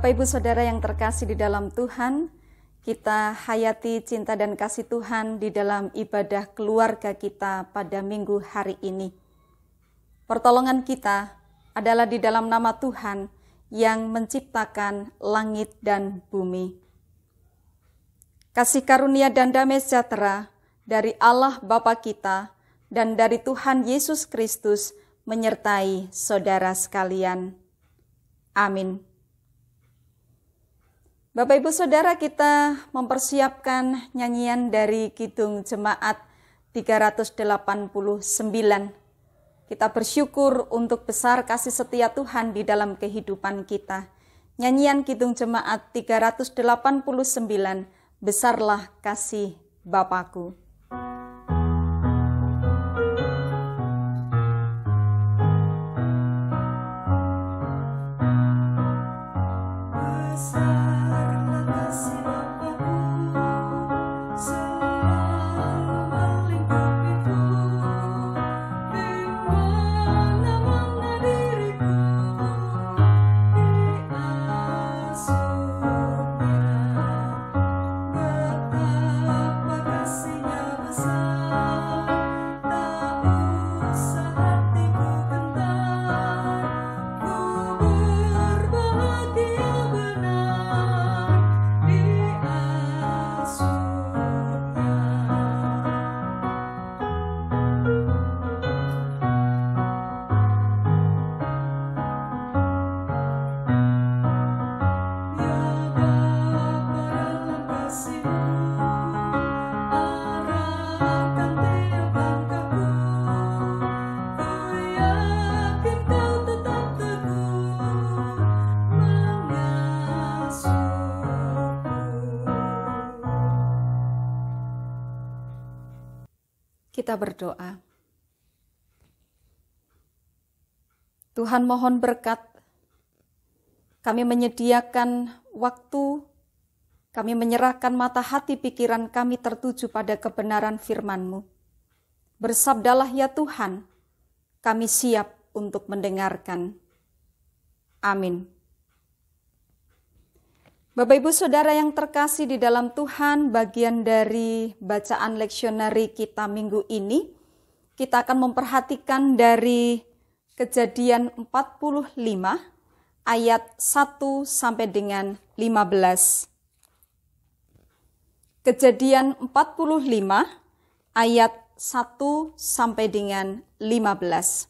Bapak Ibu Saudara yang terkasih di dalam Tuhan, kita hayati cinta dan kasih Tuhan di dalam ibadah keluarga kita pada minggu hari ini. Pertolongan kita adalah di dalam nama Tuhan yang menciptakan langit dan bumi. Kasih karunia dan damai sejahtera dari Allah Bapa kita dan dari Tuhan Yesus Kristus menyertai saudara sekalian. Amin. Bapak Ibu Saudara, kita mempersiapkan nyanyian dari Kidung Jemaat 389. Kita bersyukur untuk besar kasih setia Tuhan di dalam kehidupan kita. Nyanyian Kidung Jemaat 389, Besarlah Kasih Bapakku. Kita berdoa. Tuhan, mohon berkat. Kami menyediakan waktu, kami menyerahkan mata hati pikiran kami tertuju pada kebenaran firman-Mu. Bersabdalah ya Tuhan, kami siap untuk mendengarkan. Amin. Bapak Ibu Saudara yang terkasih di dalam Tuhan, bagian dari bacaan leksionari kita minggu ini, kita akan memperhatikan dari Kejadian 45 ayat 1 sampai dengan 15. Kejadian 45 ayat 1 sampai dengan 15.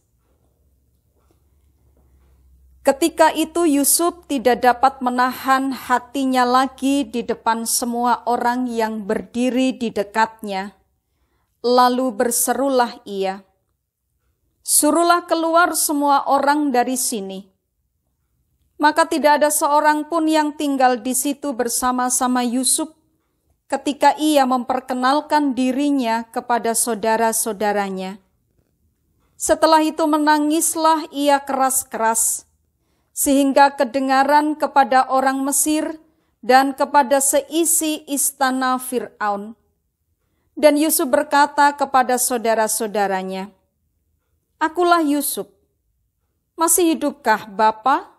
Ketika itu Yusuf tidak dapat menahan hatinya lagi di depan semua orang yang berdiri di dekatnya. Lalu berserulah ia, "Suruhlah keluar semua orang dari sini." Maka tidak ada seorang pun yang tinggal di situ bersama-sama Yusuf ketika ia memperkenalkan dirinya kepada saudara-saudaranya. Setelah itu menangislah ia keras-keras, sehingga kedengaran kepada orang Mesir dan kepada seisi istana Fir'aun. Dan Yusuf berkata kepada saudara-saudaranya, "Akulah Yusuf, masih hidupkah Bapa?"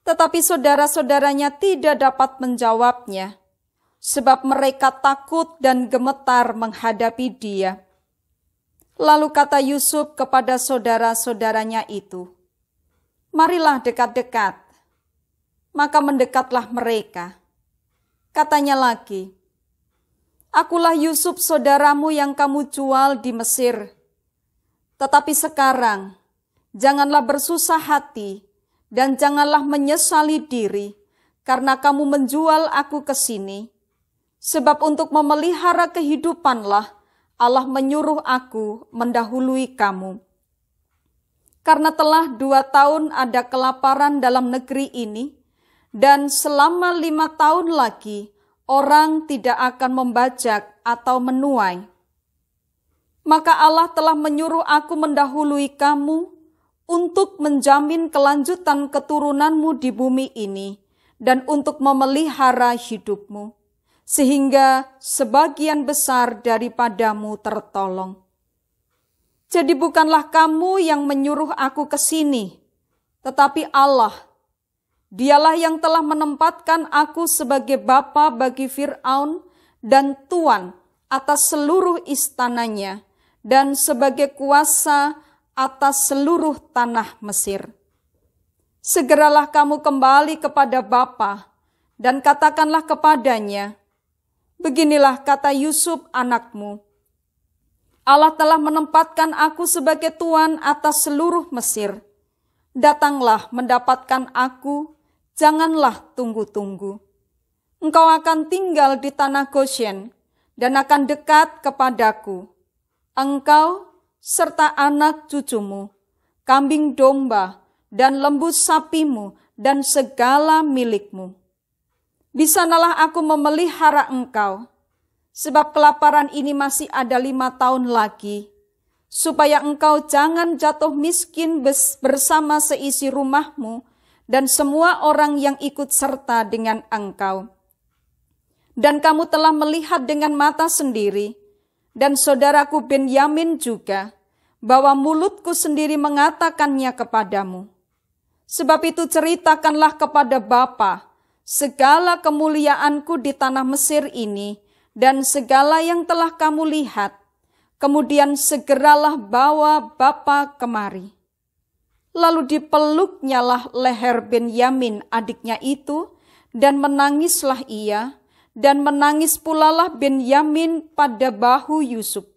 Tetapi saudara-saudaranya tidak dapat menjawabnya, sebab mereka takut dan gemetar menghadapi dia. Lalu kata Yusuf kepada saudara-saudaranya itu, "Marilah dekat-dekat." Maka mendekatlah mereka. Katanya lagi, "Akulah Yusuf saudaramu yang kamu jual di Mesir. Tetapi sekarang, janganlah bersusah hati dan janganlah menyesali diri karena kamu menjual aku ke sini. Sebab untuk memelihara kehidupanlah Allah menyuruh aku mendahului kamu. Karena telah 2 tahun ada kelaparan dalam negeri ini, dan selama 5 tahun lagi orang tidak akan membajak atau menuai. Maka Allah telah menyuruh aku mendahului kamu untuk menjamin kelanjutan keturunanmu di bumi ini dan untuk memelihara hidupmu, sehingga sebagian besar daripadamu tertolong. Jadi bukanlah kamu yang menyuruh aku ke sini, tetapi Allah. Dialah yang telah menempatkan aku sebagai bapa bagi Fir'aun dan tuan atas seluruh istananya dan sebagai kuasa atas seluruh tanah Mesir. Segeralah kamu kembali kepada bapa dan katakanlah kepadanya, beginilah kata Yusuf anakmu, Allah telah menempatkan aku sebagai tuan atas seluruh Mesir. Datanglah mendapatkan aku, janganlah tunggu-tunggu. Engkau akan tinggal di tanah Goshen dan akan dekat kepadaku. Engkau serta anak cucumu, kambing domba dan lembu sapimu dan segala milikmu. Di sanalah aku memelihara engkau, sebab kelaparan ini masih ada 5 tahun lagi, supaya engkau jangan jatuh miskin bersama seisi rumahmu dan semua orang yang ikut serta dengan engkau. Dan kamu telah melihat dengan mata sendiri, dan saudaraku Benyamin juga, bahwa mulutku sendiri mengatakannya kepadamu. Sebab itu ceritakanlah kepada bapa segala kemuliaanku di tanah Mesir ini, dan segala yang telah kamu lihat. Kemudian segeralah bawa bapa kemari. Lalu dipeluknyalah leher Benyamin adiknya itu, dan menangislah ia, dan menangis pulalah Benyamin pada bahu Yusuf.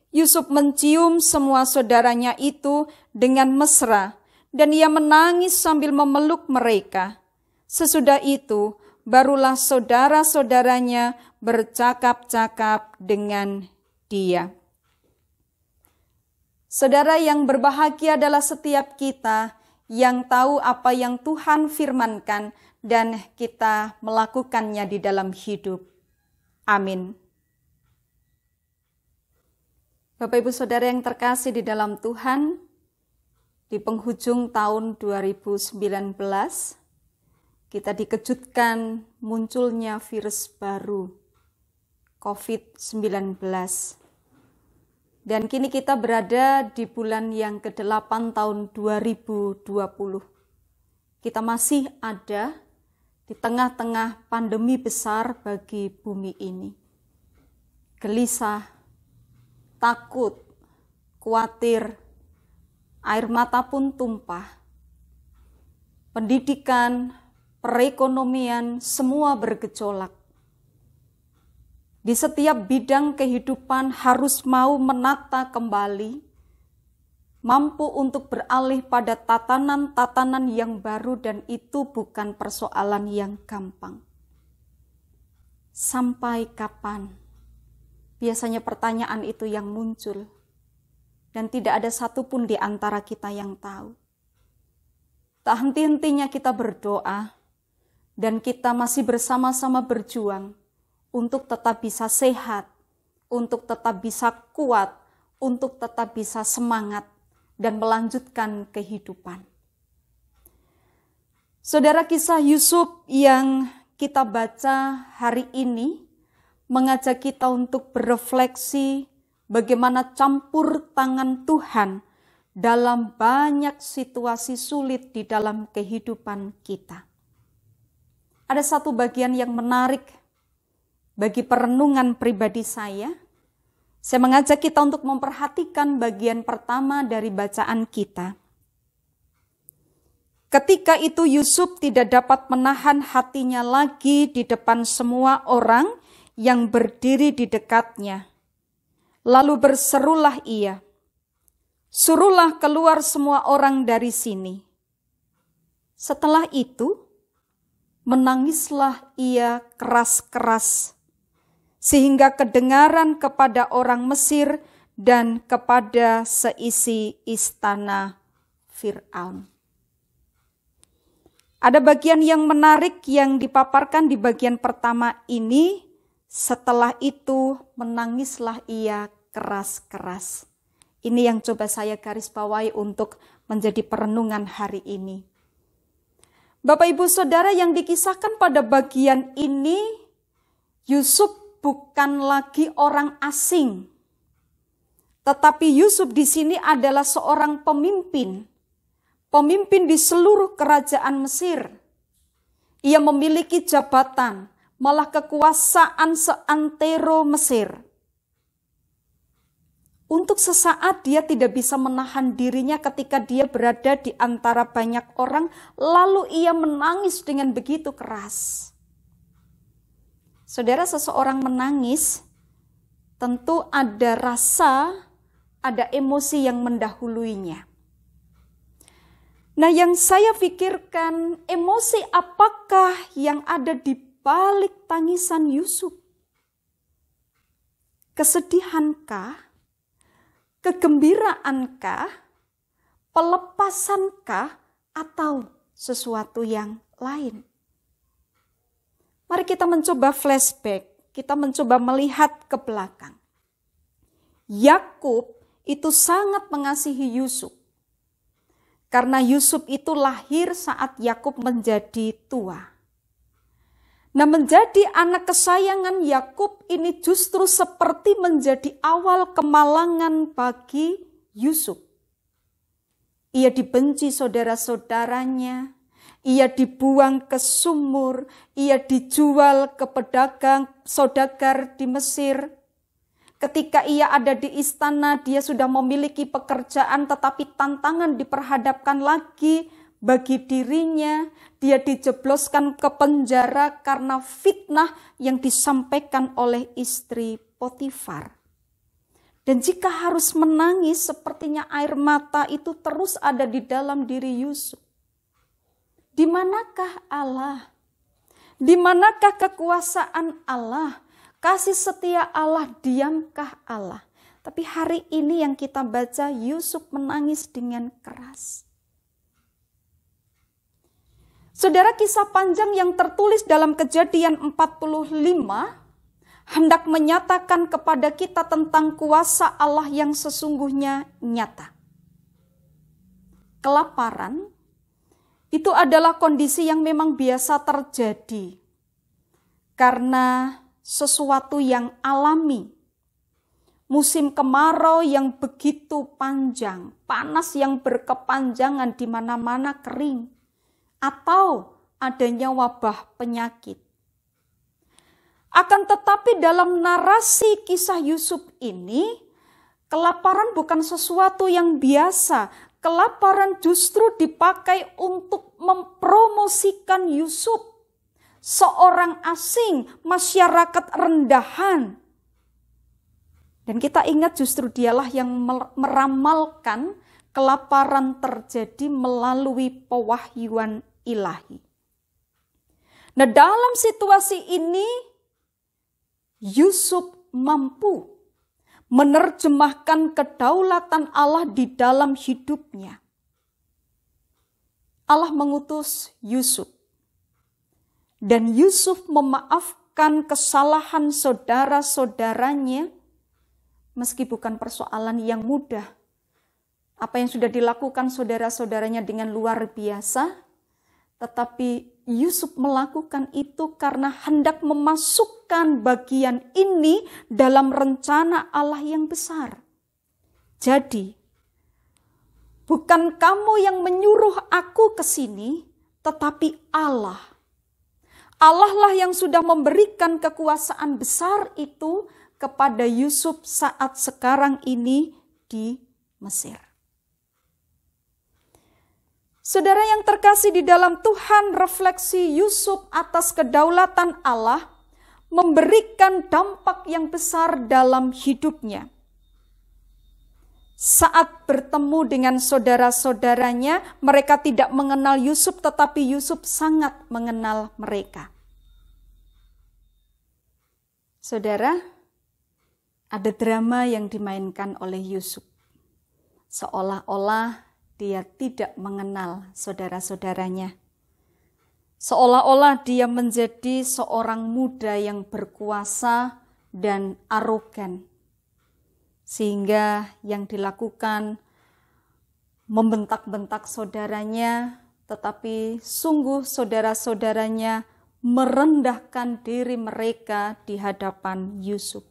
Yusuf mencium semua saudaranya itu dengan mesra, dan ia menangis sambil memeluk mereka. Sesudah itu, barulah saudara-saudaranya bercakap-cakap dengan dia. Saudara yang berbahagia adalah setiap kita yang tahu apa yang Tuhan firmankan dan kita melakukannya di dalam hidup. Amin. Bapak Ibu Saudara yang terkasih di dalam Tuhan, di penghujung tahun 2019, kita dikejutkan munculnya virus baru, COVID-19. Dan kini kita berada di bulan yang ke-8 tahun 2020. Kita masih ada di tengah-tengah pandemi besar bagi bumi ini. Gelisah, takut, khawatir, air mata pun tumpah. Pendidikan, perekonomian, semua bergejolak. Di setiap bidang kehidupan harus mau menata kembali, mampu untuk beralih pada tatanan-tatanan yang baru, dan itu bukan persoalan yang gampang. Sampai kapan? Biasanya pertanyaan itu yang muncul, dan tidak ada satupun di antara kita yang tahu. Tak henti-hentinya kita berdoa, dan kita masih bersama-sama berjuang untuk tetap bisa sehat, untuk tetap bisa kuat, untuk tetap bisa semangat, dan melanjutkan kehidupan. Saudara, kisah Yusuf yang kita baca hari ini mengajak kita untuk berefleksi bagaimana campur tangan Tuhan dalam banyak situasi sulit di dalam kehidupan kita. Ada satu bagian yang menarik bagi perenungan pribadi saya. Saya mengajak kita untuk memperhatikan bagian pertama dari bacaan kita. Ketika itu Yusuf tidak dapat menahan hatinya lagi di depan semua orang yang berdiri di dekatnya. Lalu berserulah ia, "Suruhlah keluar semua orang dari sini." Setelah itu, menangislah ia keras-keras, sehingga kedengaran kepada orang Mesir dan kepada seisi istana Fir'aun. Ada bagian yang menarik yang dipaparkan di bagian pertama ini. Setelah itu menangislah ia keras-keras. Ini yang coba saya garis bawahi untuk menjadi perenungan hari ini. Bapak Ibu Saudara, yang dikisahkan pada bagian ini, Yusuf bukan lagi orang asing. Tetapi Yusuf di sini adalah seorang pemimpin. Pemimpin di seluruh kerajaan Mesir. Ia memiliki jabatan, malah kekuasaan seantero Mesir. Untuk sesaat dia tidak bisa menahan dirinya ketika dia berada di antara banyak orang, lalu ia menangis dengan begitu keras. Saudara, seseorang menangis, tentu ada rasa, ada emosi yang mendahuluinya. Nah, yang saya pikirkan, emosi apakah yang ada di balik tangisan Yusuf? Kesedihankah? Kegembiraankah, pelepasankah, atau sesuatu yang lain? Mari kita mencoba flashback, kita mencoba melihat ke belakang. Yakub itu sangat mengasihi Yusuf. Karena Yusuf itu lahir saat Yakub menjadi tua. Nah, menjadi anak kesayangan Yakub ini justru seperti menjadi awal kemalangan bagi Yusuf. Ia dibenci saudara-saudaranya, ia dibuang ke sumur, ia dijual ke pedagang, saudagar di Mesir. Ketika ia ada di istana, dia sudah memiliki pekerjaan, tetapi tantangan diperhadapkan lagi bagi dirinya. Dia dijebloskan ke penjara karena fitnah yang disampaikan oleh istri Potifar. Dan jika harus menangis, sepertinya air mata itu terus ada di dalam diri Yusuf. Di manakah Allah? Di manakah kekuasaan Allah? Kasih setia Allah, diamkah Allah? Tapi hari ini yang kita baca, Yusuf menangis dengan keras. Saudara, kisah panjang yang tertulis dalam Kejadian 45 hendak menyatakan kepada kita tentang kuasa Allah yang sesungguhnya nyata. Kelaparan itu adalah kondisi yang memang biasa terjadi karena sesuatu yang alami. Musim kemarau yang begitu panjang, panas yang berkepanjangan, di mana-mana kering, atau adanya wabah penyakit. Akan tetapi dalam narasi kisah Yusuf ini, kelaparan bukan sesuatu yang biasa. Kelaparan justru dipakai untuk mempromosikan Yusuf, seorang asing, masyarakat rendahan. Dan kita ingat justru dialah yang meramalkan kelaparan terjadi melalui pewahyuan ilahi. Nah, dalam situasi ini, Yusuf mampu menerjemahkan kedaulatan Allah di dalam hidupnya. Allah mengutus Yusuf. Dan Yusuf memaafkan kesalahan saudara-saudaranya, meski bukan persoalan yang mudah. Apa yang sudah dilakukan saudara-saudaranya dengan luar biasa, tetapi Yusuf melakukan itu karena hendak memasukkan bagian ini dalam rencana Allah yang besar. Jadi, bukan kamu yang menyuruh aku ke sini, tetapi Allah. Allah lah yang sudah memberikan kekuasaan besar itu kepada Yusuf saat sekarang ini di Mesir. Saudara yang terkasih di dalam Tuhan, refleksi Yusuf atas kedaulatan Allah memberikan dampak yang besar dalam hidupnya. Saat bertemu dengan saudara-saudaranya, mereka tidak mengenal Yusuf, tetapi Yusuf sangat mengenal mereka. Saudara, ada drama yang dimainkan oleh Yusuf. Seolah-olah dia tidak mengenal saudara-saudaranya. Seolah-olah dia menjadi seorang muda yang berkuasa dan arogan. Sehingga yang dilakukan membentak-bentak saudaranya, tetapi sungguh saudara-saudaranya merendahkan diri mereka di hadapan Yusuf.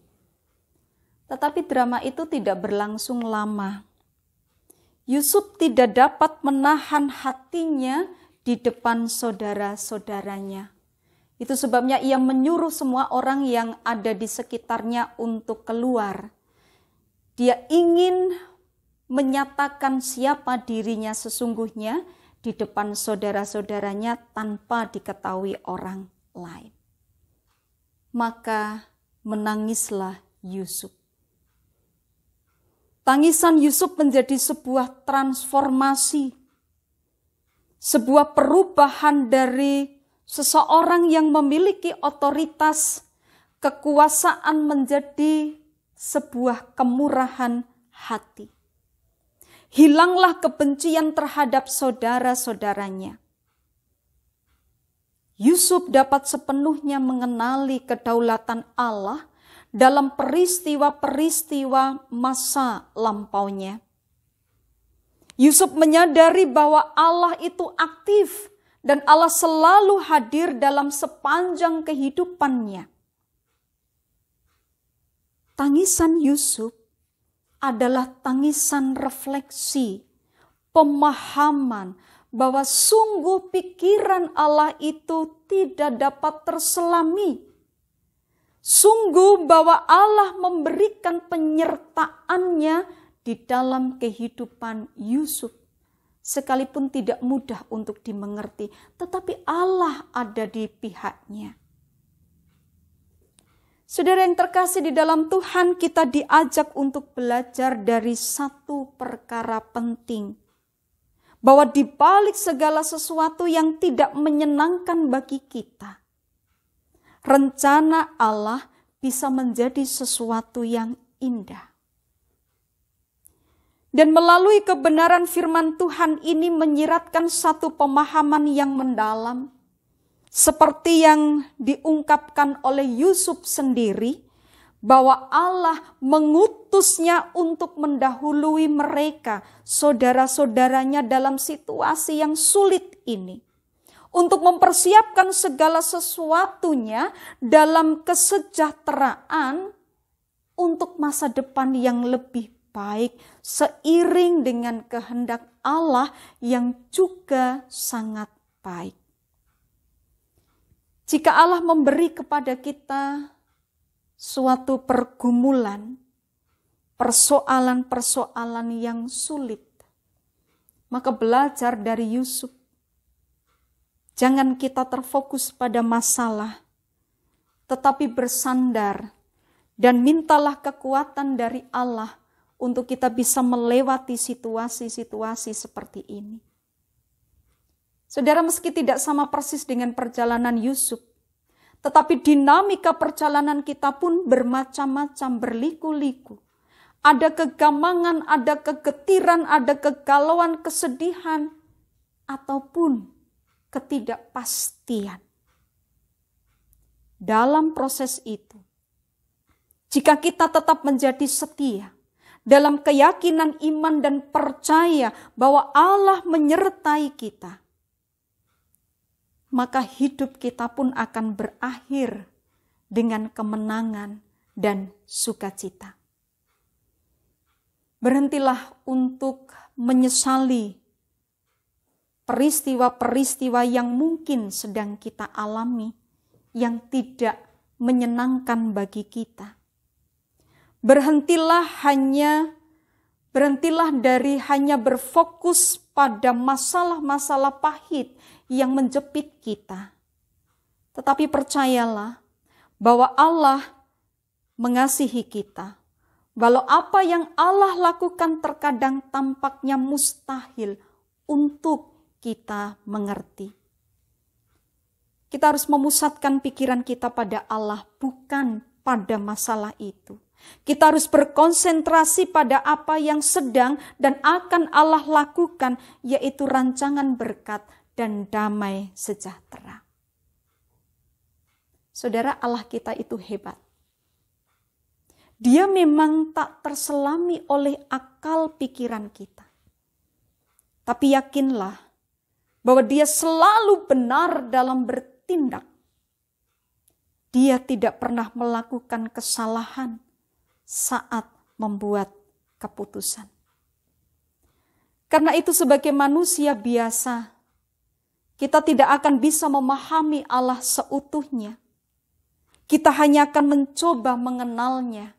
Tetapi drama itu tidak berlangsung lama. Yusuf tidak dapat menahan hatinya di depan saudara-saudaranya. Itu sebabnya ia menyuruh semua orang yang ada di sekitarnya untuk keluar. Dia ingin menyatakan siapa dirinya sesungguhnya di depan saudara-saudaranya tanpa diketahui orang lain. Maka menangislah Yusuf. Tangisan Yusuf menjadi sebuah transformasi, sebuah perubahan dari seseorang yang memiliki otoritas, kekuasaan menjadi sebuah kemurahan hati. Hilanglah kebencian terhadap saudara-saudaranya. Yusuf dapat sepenuhnya mengenali kedaulatan Allah dalam peristiwa-peristiwa masa lampaunya. Yusuf menyadari bahwa Allah itu aktif dan Allah selalu hadir dalam sepanjang kehidupannya. Tangisan Yusuf adalah tangisan refleksi, pemahaman bahwa sungguh pikiran Allah itu tidak dapat terselami. Sungguh bahwa Allah memberikan penyertaannya di dalam kehidupan Yusuf. Sekalipun tidak mudah untuk dimengerti, tetapi Allah ada di pihaknya. Saudara yang terkasih di dalam Tuhan, kita diajak untuk belajar dari satu perkara penting. Bahwa di balik segala sesuatu yang tidak menyenangkan bagi kita, rencana Allah bisa menjadi sesuatu yang indah. Dan melalui kebenaran firman Tuhan ini menyiratkan satu pemahaman yang mendalam. Seperti yang diungkapkan oleh Yusuf sendiri, bahwa Allah mengutusnya untuk mendahului mereka, saudara-saudaranya dalam situasi yang sulit ini. Untuk mempersiapkan segala sesuatunya dalam kesejahteraan untuk masa depan yang lebih baik, seiring dengan kehendak Allah yang juga sangat baik. Jika Allah memberi kepada kita suatu pergumulan, persoalan-persoalan yang sulit, maka belajar dari Yusuf. Jangan kita terfokus pada masalah, tetapi bersandar dan mintalah kekuatan dari Allah untuk kita bisa melewati situasi-situasi seperti ini. Saudara, meski tidak sama persis dengan perjalanan Yusuf, tetapi dinamika perjalanan kita pun bermacam-macam, berliku-liku. Ada kegamangan, ada kegetiran, ada kegalauan, kesedihan, ataupun ketidakpastian. Dalam proses itu, jika kita tetap menjadi setia, dalam keyakinan iman dan percaya bahwa Allah menyertai kita, maka hidup kita pun akan berakhir dengan kemenangan dan sukacita. Berhentilah untuk menyesali peristiwa-peristiwa yang mungkin sedang kita alami, yang tidak menyenangkan bagi kita. Berhentilah dari hanya berfokus pada masalah-masalah pahit yang menjepit kita. Tetapi percayalah bahwa Allah mengasihi kita. Walau apa yang Allah lakukan terkadang tampaknya mustahil untuk kita mengerti. Kita harus memusatkan pikiran kita pada Allah, bukan pada masalah itu. Kita harus berkonsentrasi pada apa yang sedang dan akan Allah lakukan, yaitu rancangan berkat dan damai sejahtera. Saudara, Allah kita itu hebat. Dia memang tak terselami oleh akal pikiran kita. Tapi yakinlah bahwa Dia selalu benar dalam bertindak. Dia tidak pernah melakukan kesalahan saat membuat keputusan. Karena itu sebagai manusia biasa, Kita tidak akan bisa memahami Allah seutuhnya. Kita hanya akan mencoba mengenalnya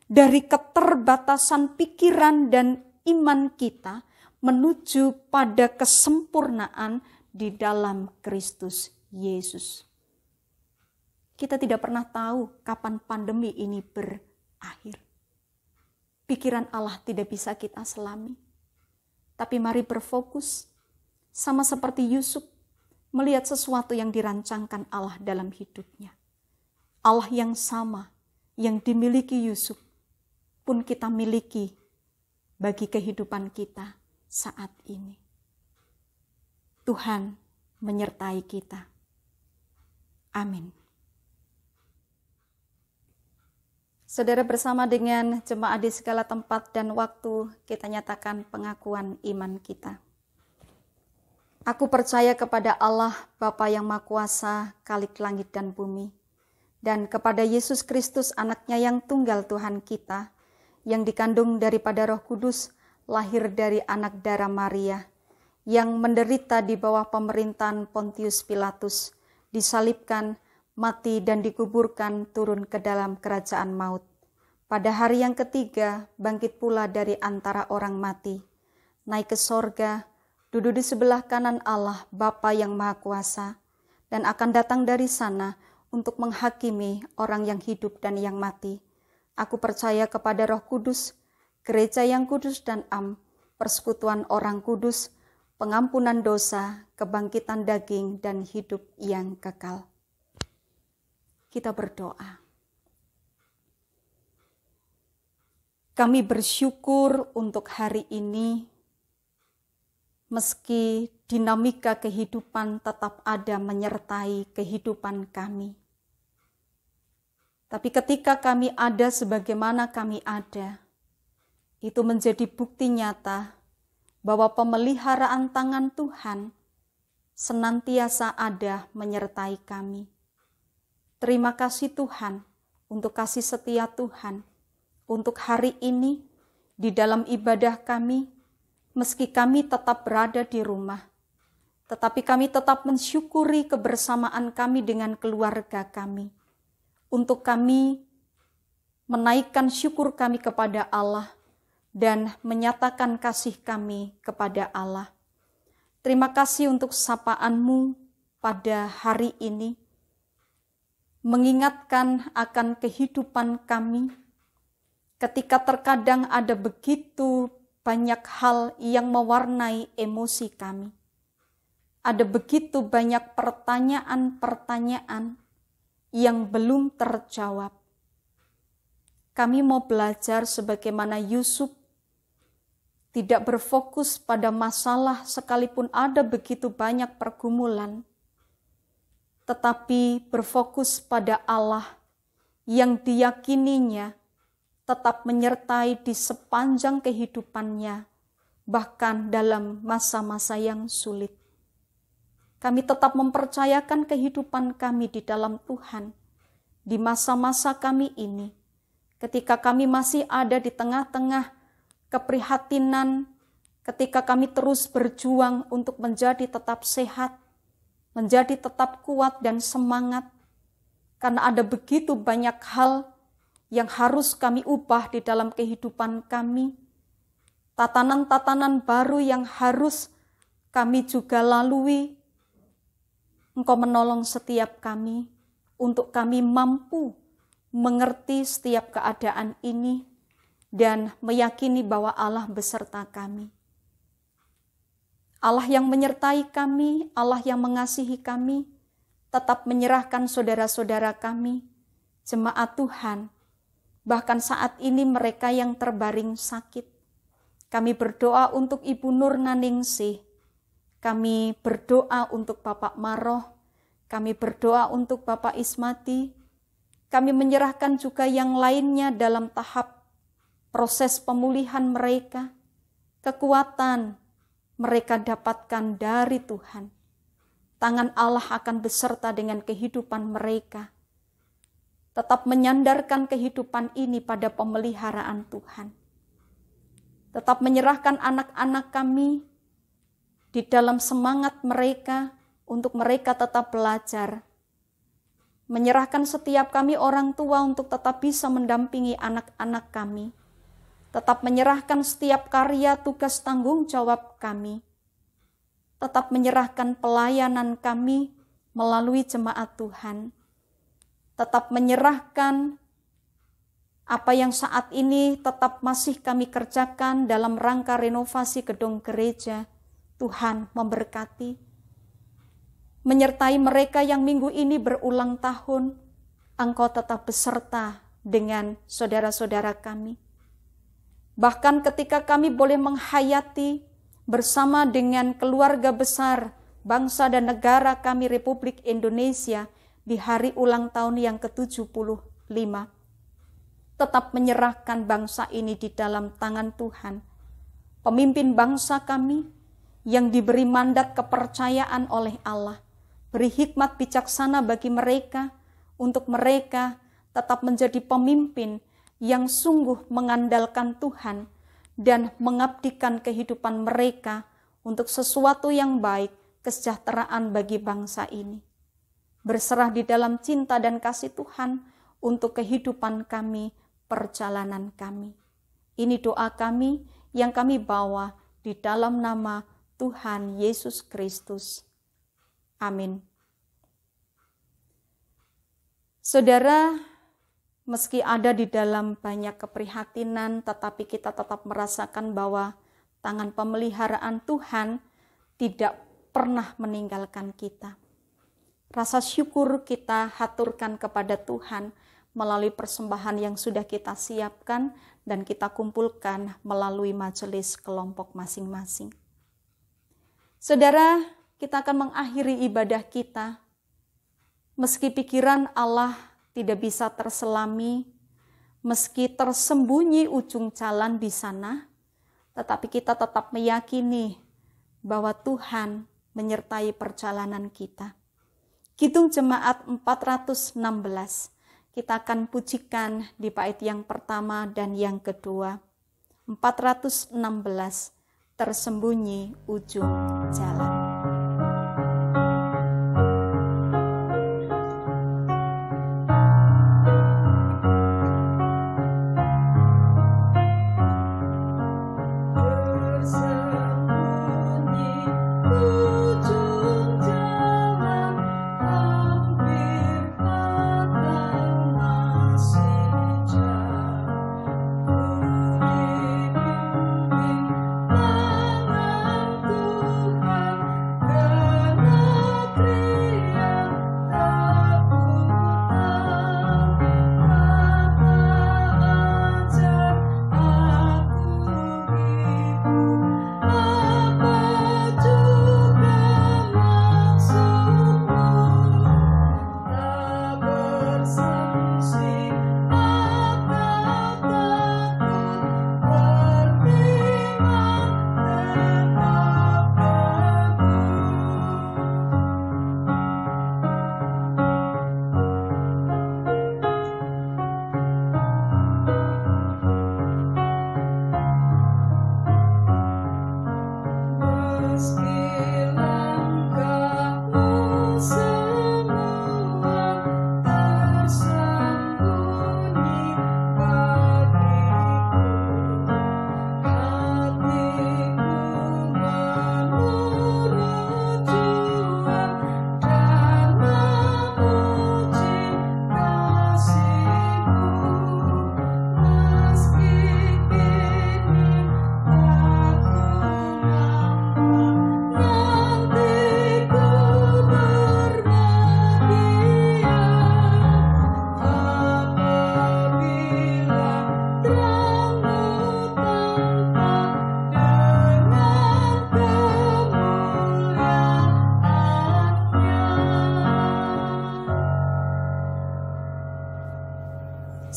dari keterbatasan pikiran dan iman kita menuju pada kesempurnaan di dalam Kristus Yesus. Kita tidak pernah tahu kapan pandemi ini berakhir. Pikiran Allah tidak bisa kita selami. Tapi mari berfokus sama seperti Yusuf melihat sesuatu yang dirancangkan Allah dalam hidupnya. Allah yang sama yang dimiliki Yusuf pun kita miliki bagi kehidupan kita saat ini. Tuhan menyertai kita. Amin. Saudara, bersama dengan jemaat di segala tempat dan waktu, kita nyatakan pengakuan iman kita. Aku percaya kepada Allah, Bapa yang Maha Kuasa, Khalik langit dan bumi, dan kepada Yesus Kristus, anaknya yang tunggal Tuhan kita, yang dikandung daripada Roh Kudus, lahir dari anak darah Maria, yang menderita di bawah pemerintahan Pontius Pilatus, disalibkan, mati dan dikuburkan, turun ke dalam kerajaan maut. Pada hari yang ketiga, bangkit pula dari antara orang mati, naik ke sorga, duduk di sebelah kanan Allah, Bapa yang Maha Kuasa, dan akan datang dari sana untuk menghakimi orang yang hidup dan yang mati. Aku percaya kepada Roh Kudus, gereja yang kudus dan am, persekutuan orang kudus, pengampunan dosa, kebangkitan daging, dan hidup yang kekal. Kita berdoa. Kami bersyukur untuk hari ini, meski dinamika kehidupan tetap ada menyertai kehidupan kami. Tapi ketika kami ada sebagaimana kami ada, itu menjadi bukti nyata bahwa pemeliharaan tangan Tuhan senantiasa ada menyertai kami. Terima kasih Tuhan untuk kasih setia Tuhan. Untuk hari ini, di dalam ibadah kami, meski kami tetap berada di rumah, tetapi kami tetap mensyukuri kebersamaan kami dengan keluarga kami. Untuk kami menaikkan syukur kami kepada Allah dan menyatakan kasih kami kepada Allah. Terima kasih untuk sapaan-Mu pada hari ini, mengingatkan akan kehidupan kami, ketika terkadang ada begitu banyak hal yang mewarnai emosi kami. Ada begitu banyak pertanyaan-pertanyaan yang belum terjawab. Kami mau belajar sebagaimana Yusuf, tidak berfokus pada masalah sekalipun ada begitu banyak pergumulan, tetapi berfokus pada Allah yang diyakininya tetap menyertai di sepanjang kehidupannya, bahkan dalam masa-masa yang sulit. Kami tetap mempercayakan kehidupan kami di dalam Tuhan, di masa-masa kami ini, ketika kami masih ada di tengah-tengah keprihatinan, ketika kami terus berjuang untuk menjadi tetap sehat, menjadi tetap kuat dan semangat, karena ada begitu banyak hal yang harus kami ubah di dalam kehidupan kami, tatanan-tatanan baru yang harus kami juga lalui. Engkau menolong setiap kami untuk kami mampu mengerti setiap keadaan ini dan meyakini bahwa Allah beserta kami. Allah yang menyertai kami, Allah yang mengasihi kami, tetap menyerahkan saudara-saudara kami, jemaat Tuhan, bahkan saat ini mereka yang terbaring sakit. Kami berdoa untuk Ibu Nur Naningsih. Kami berdoa untuk Bapak Maroh. Kami berdoa untuk Bapak Ismati. Kami menyerahkan juga yang lainnya dalam tahap proses pemulihan mereka. Kekuatan mereka dapatkan dari Tuhan. Tangan Allah akan beserta dengan kehidupan mereka. Tetap menyandarkan kehidupan ini pada pemeliharaan Tuhan. Tetap menyerahkan anak-anak kami di dalam semangat mereka, untuk mereka tetap belajar. Menyerahkan setiap kami orang tua untuk tetap bisa mendampingi anak-anak kami. Tetap menyerahkan setiap karya, tugas, tanggung jawab kami. Tetap menyerahkan pelayanan kami melalui jemaat Tuhan. Tetap menyerahkan apa yang saat ini tetap masih kami kerjakan dalam rangka renovasi gedung gereja. Tuhan memberkati. Menyertai mereka yang minggu ini berulang tahun, Engkau tetap beserta dengan saudara-saudara kami. Bahkan ketika kami boleh menghayati bersama dengan keluarga besar bangsa dan negara kami Republik Indonesia di hari ulang tahun yang ke-75, tetap menyerahkan bangsa ini di dalam tangan Tuhan. Pemimpin bangsa kami yang diberi mandat kepercayaan oleh Allah, beri hikmat bijaksana bagi mereka, untuk mereka tetap menjadi pemimpin yang sungguh mengandalkan Tuhan dan mengabdikan kehidupan mereka untuk sesuatu yang baik, kesejahteraan bagi bangsa ini. Berserah di dalam cinta dan kasih Tuhan untuk kehidupan kami, perjalanan kami. Ini doa kami yang kami bawa di dalam nama Tuhan Yesus Kristus. Amin. Saudara, meski ada di dalam banyak keprihatinan, tetapi kita tetap merasakan bahwa tangan pemeliharaan Tuhan tidak pernah meninggalkan kita. Rasa syukur kita haturkan kepada Tuhan melalui persembahan yang sudah kita siapkan dan kita kumpulkan melalui majelis kelompok masing-masing. Saudara, kita akan mengakhiri ibadah kita. Meski pikiran Allah tidak bisa terselami, meski tersembunyi ujung jalan di sana, tetapi kita tetap meyakini bahwa Tuhan menyertai perjalanan kita. Kidung Jemaat 416, kita akan pujikan di bait yang pertama dan yang kedua. 416, tersembunyi ujung jalan.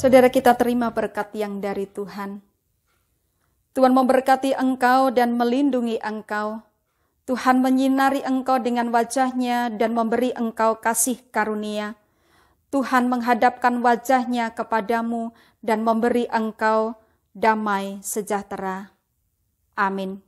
Saudara, kita terima berkat yang dari Tuhan. Tuhan memberkati engkau dan melindungi engkau. Tuhan menyinari engkau dengan wajah-Nya dan memberi engkau kasih karunia. Tuhan menghadapkan wajah-Nya kepadamu dan memberi engkau damai sejahtera. Amin.